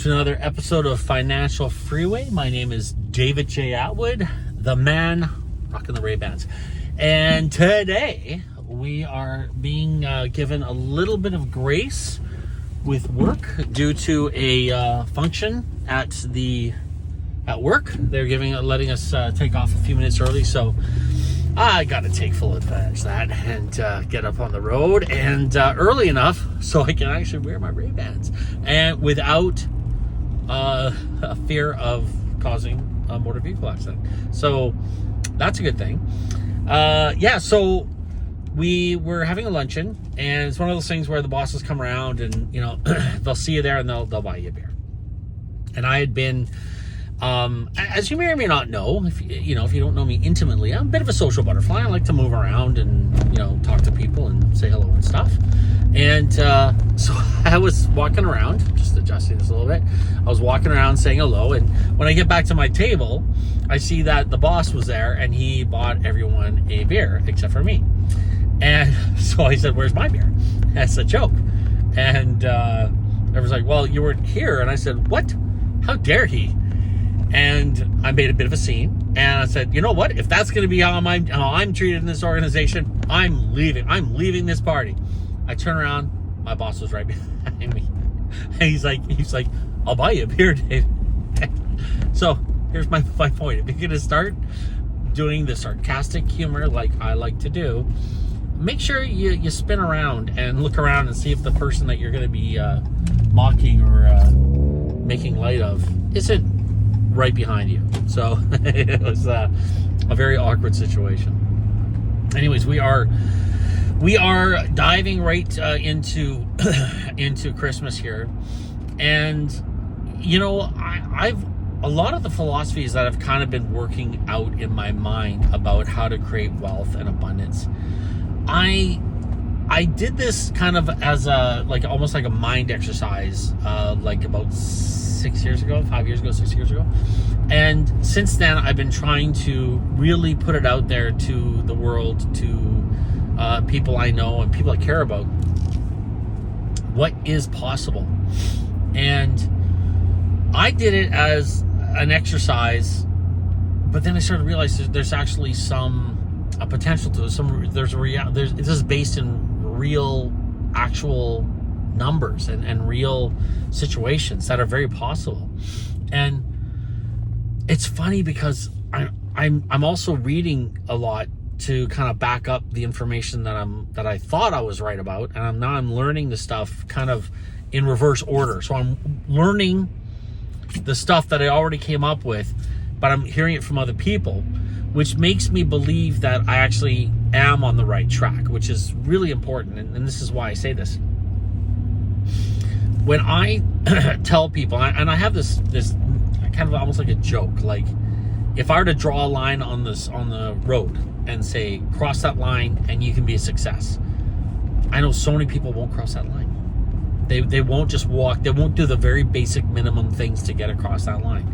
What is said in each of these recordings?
to another episode of Financial Freeway. My name is David J. Attwood, the man rocking the Ray-Bans. And today we are being given a little bit of grace with work due to a function at work. They're letting us take off a few minutes early, so I got to take full advantage of that and get up on the road and early enough so I can actually wear my Ray-Bans and without a fear of causing a motor vehicle accident. So that's a good thing. So we were having a luncheon, and it's one of those things where the bosses come around and, they'll see you there and they'll buy you a beer. And I had been, as you may or may not know, if you don't know me intimately, I'm a bit of a social butterfly. I like to move around and, talk to people and say hello and stuff. And so I was walking around, just adjusting this a little bit. I was walking around saying hello, and when I get back to my table, I see that the boss was there and he bought everyone a beer except for me. And so I said, "Where's my beer?" That's a joke. And everyone's like, "Well, you weren't here." And I said, "What? How dare he?" And I made a bit of a scene, and I said, "You know what? If that's going to be how I'm treated in this organization, I'm leaving. I'm leaving this party." I turn around, my boss was right behind me, and he's like, "I'll buy you a beer, Dave." So here's my point: if you're going to start doing the sarcastic humor like I like to do, make sure you spin around and look around and see if the person that you're going to be mocking or making light of isn't right behind you. So it was a very awkward situation. Anyways, we are diving right into into Christmas here, and I've a lot of the philosophies that I've kind of been working out in my mind about how to create wealth and abundance. I did this kind of as almost like a mind exercise, like about 6 years ago, 6 years ago. And since then, I've been trying to really put it out there to the world, to people I know and people I care about, what is possible. And I did it as an exercise, but then I started to realize there's actually a potential to it. This is based in real, actual numbers and real situations that are very possible. And it's funny because I'm also reading a lot to kind of back up the information that I thought I was right about, and now I'm learning the stuff kind of in reverse order. So I'm learning the stuff that I already came up with, but I'm hearing it from other people, which makes me believe that I actually am on the right track, which is really important. And this is why I say this. When I tell people, and I have this kind of almost like a joke, like if I were to draw a line on the road and say, cross that line and you can be a success, I know so many people won't cross that line. They won't just walk. They won't do the very basic minimum things to get across that line.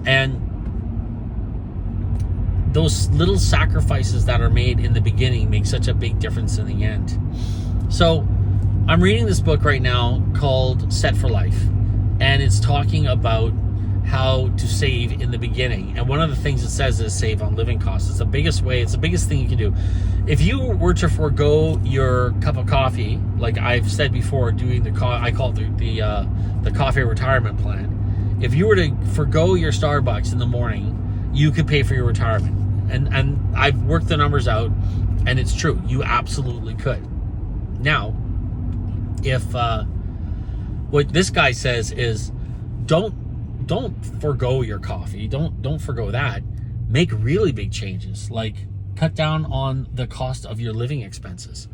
And those little sacrifices that are made in the beginning make such a big difference in the end. So I'm reading this book right now called Set for Life, and it's talking about how to save in the beginning. And one of the things it says is save on living costs. It's the biggest thing you can do. If you were to forego your cup of coffee, like I've said before, doing I call it the coffee retirement plan. If you were to forego your Starbucks in the morning, you could pay for your retirement. And I've worked the numbers out, and it's true. You absolutely could. Now, if what this guy says is don't forego your coffee, don't forego that. Make really big changes, like cut down on the cost of your living expenses.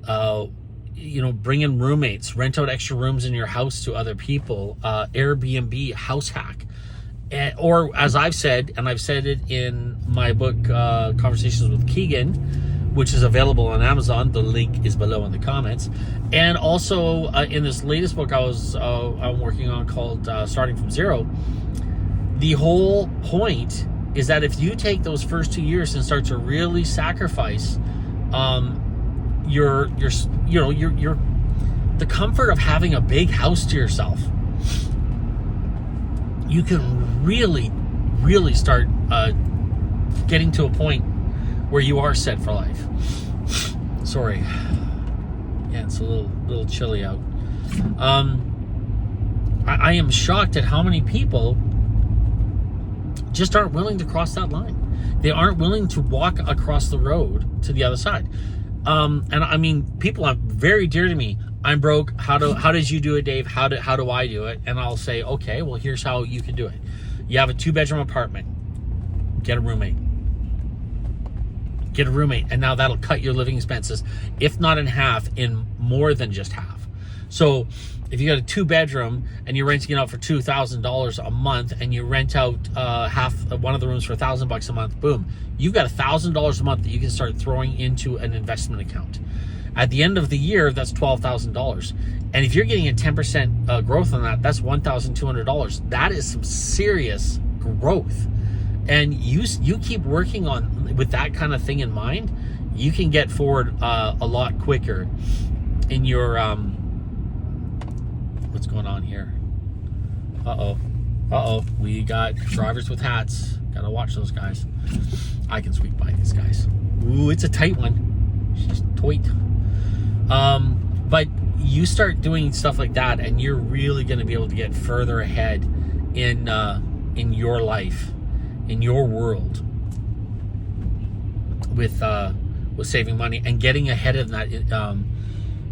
Bring in roommates, rent out extra rooms in your house to other people, Airbnb, house hack. Or as I've said, and I've said it in my book, Conversations with Keegan, which is available on Amazon. The link is below in the comments. And also in this latest book I'm working on called Starting from Zero, the whole point is that if you take those first 2 years and start to really sacrifice your the comfort of having a big house to yourself, you can really start getting to a point where you are set for life. Sorry. Yeah, it's a little chilly out. I am shocked at how many people just aren't willing to cross that line. They aren't willing to walk across the road to the other side. And I mean, people are very dear to me. I'm broke. How did you do it, Dave? How do I do it? And I'll say, okay, well, here's how you can do it. You have a 2-bedroom apartment. Get a roommate. Get a roommate, and now that'll cut your living expenses, if not in half, in more than just half. So if you got a 2-bedroom and you're renting it out for $2,000 a month, and you rent out one of the rooms for $1,000 a month, boom, you've got $1,000 a month that you can start throwing into an investment account. At the end of the year, that's $12,000. And if you're getting a 10% growth on that, that's $1,200. That is some serious growth. And you keep working on with that kind of thing in mind, you can get forward a lot quicker in your what's going on here? We got drivers with hats. Gotta watch those guys. I can sweep by these guys. Ooh, it's a tight one. She's tight. But you start doing stuff like that, and you're really going to be able to get further ahead in your life, in your world, with saving money and getting ahead of that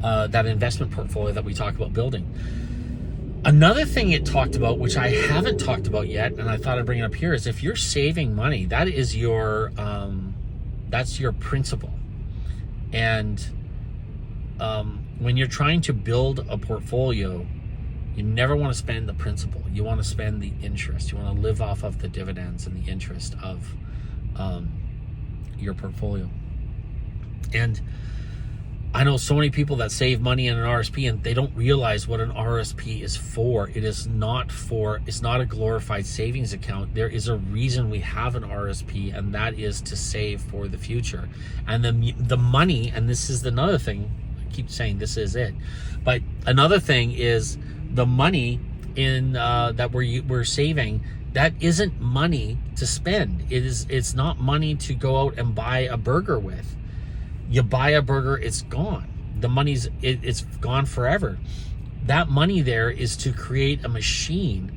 that investment portfolio that we talk about building. Another thing it talked about, which I haven't talked about yet, and I thought I'd bring it up here, is if you're saving money, that is your that's your principal. And when you're trying to build a portfolio, you never want to spend the principal. You want to spend the interest. You want to live off of the dividends and the interest of your portfolio. And I know so many people that save money in an RSP, and they don't realize what an RSP is for. It's not a glorified savings account. There is a reason we have an RSP, and that is to save for the future. And the money, and this is another thing, I keep saying this is it, but another thing is the money in that we're saving, that isn't money to spend. It's not money to go out and buy a burger with. You buy a burger, it's gone. The money's it's gone forever. That money there is to create a machine,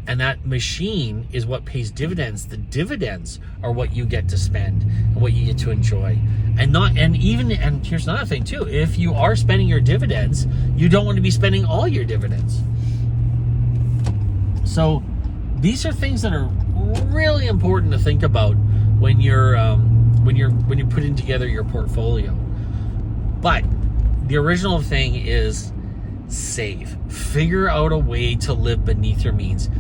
and that machine is what pays dividends. The dividends are what you get to spend and what you get to enjoy. And here's another thing too. If you are spending your dividends, you don't want to be spending all your dividends. So these are things that are really important to think about when you're putting together your portfolio. But the original thing is save. Figure out a way to live beneath your means.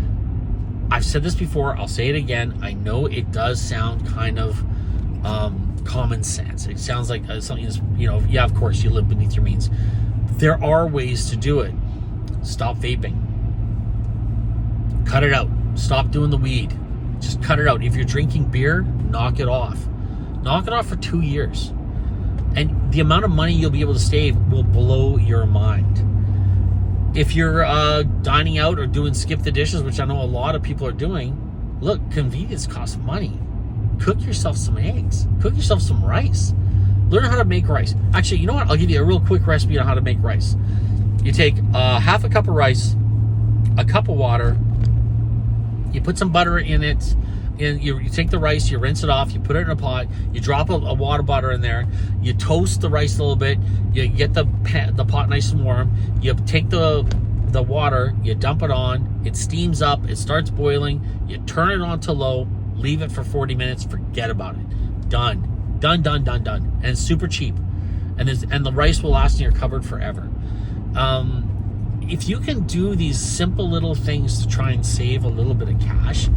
I've said this before, I'll say it again. I know it does sound kind of common sense. It sounds like something that's, yeah, of course you live beneath your means. There are ways to do it. Stop vaping. Cut it out. Stop doing the weed. Just cut it out. If you're drinking beer, knock it off. Knock it off for 2 years. And the amount of money you'll be able to save will blow your mind. If you're dining out or doing skip the dishes, which I know a lot of people are doing, look, convenience costs money. Cook yourself some eggs. Cook yourself some rice. Learn how to make rice. Actually, you know what? I'll give you a real quick recipe on how to make rice. You take half a cup of rice, a cup of water, you put some butter in it, and you take the rice, you rinse it off, you put it in a pot, you drop a wad of butter in there, you toast the rice a little bit, you get the pot nice and warm, you take the water, you dump it on, it steams up, it starts boiling, you turn it on to low, leave it for 40 minutes, forget about it. Done. And it's super cheap. And the rice will last in your cupboard forever. If you can do these simple little things to try and save a little bit of cash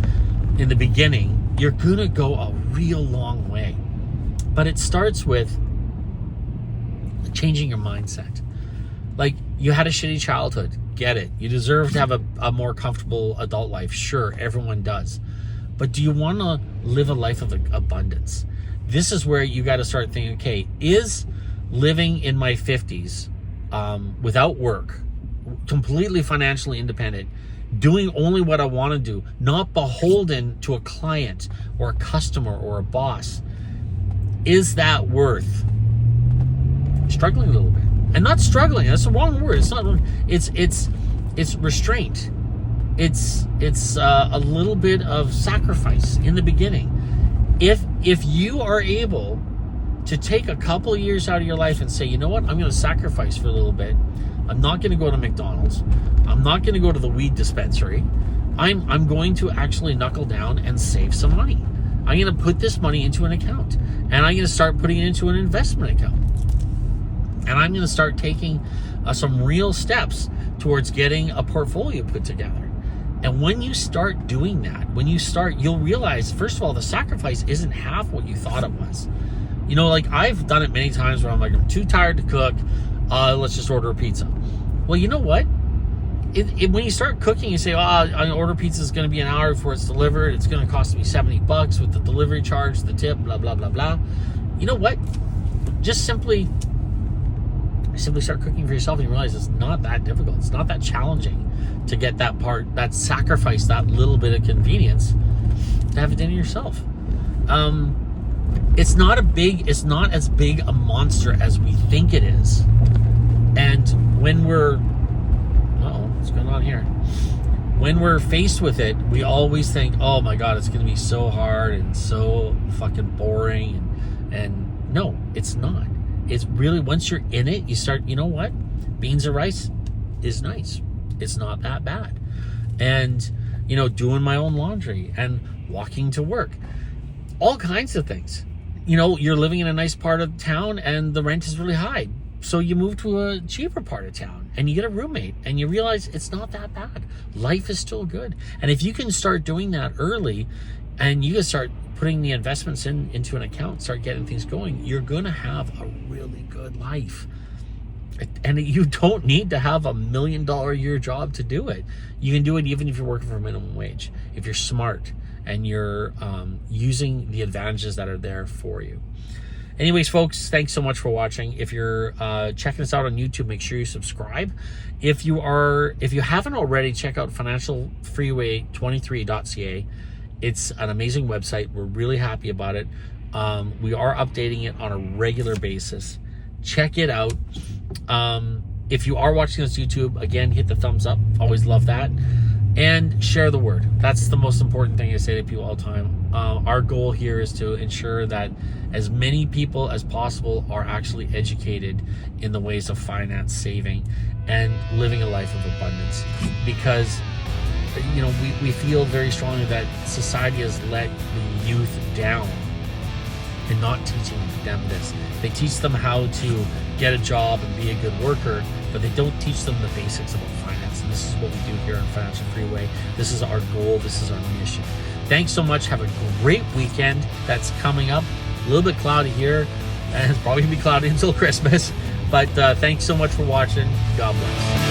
in the beginning, you're gonna go a real long way. But it starts with changing your mindset. Like, you had a shitty childhood, get it. You deserve to have a more comfortable adult life. Sure, everyone does. But do you want to live a life of abundance? This is where you got to start thinking, okay, is living in my 50s without work, completely financially independent, doing only what I want to do, not beholden to a client or a customer or a boss, is that worth struggling a little bit? And not struggling, that's the wrong word. It's not. It's restraint. It's a little bit of sacrifice in the beginning. If you are able to take a couple of years out of your life and say, you know what, I'm going to sacrifice for a little bit. I'm not going to go to McDonald's. I'm not going to go to the weed dispensary. I'm going to actually knuckle down and save some money. I'm going to put this money into an account, and I'm going to start putting it into an investment account. And I'm going to start taking some real steps towards getting a portfolio put together. And when you start doing that, you'll realize, first of all, the sacrifice isn't half what you thought it was. You know, like I've done it many times where I'm like, I'm too tired to cook. Let's just order a pizza. Well, you know what? When you start cooking, you say, I order pizza is going to be an hour before it's delivered. It's going to cost me $70 with the delivery charge, the tip, blah, blah, blah, blah. You know what? Just simply start cooking for yourself, and you realize it's not that difficult. It's not that challenging to get that part, that sacrifice, that little bit of convenience to have it dinner yourself. It's not as big a monster as we think it is. And when what's going on here? When we're faced with it, we always think, oh my God, it's going to be so hard and so fucking boring. And no, it's not. It's really, once you're in it, you start, you know what? Beans and rice is nice. It's not that bad. And, you know, doing my own laundry and walking to work. All kinds of things. You know, you're living in a nice part of town and the rent is really high. So you move to a cheaper part of town and you get a roommate and you realize it's not that bad. Life is still good. And if you can start doing that early and you can start putting the investments into an account, start getting things going, you're going to have a really good life. And you don't need to have $1 million a year job to do it. You can do it even if you're working for minimum wage, if you're smart and you're using the advantages that are there for you. Anyways, folks, thanks so much for watching. If you're checking us out on YouTube, make sure you subscribe. If you haven't already, check out financialfreeway23.ca. It's an amazing website. We're really happy about it. We are updating it on a regular basis. Check it out. If you are watching this YouTube, again, hit the thumbs up. Always love that. And share the word. That's the most important thing I say to people all the time. Our goal here is to ensure that as many people as possible are actually educated in the ways of finance, saving, and living a life of abundance. Because, you know, we feel very strongly that society has let the youth down and not teaching them this. They teach them how to get a job and be a good worker, but they don't teach them the basics about finance. And this is what we do here on Financial Freeway. This is our goal. This is our mission. Thanks so much. Have a great weekend that's coming up. A little bit cloudy here, and it's probably going to be cloudy until Christmas. But thanks so much for watching. God bless.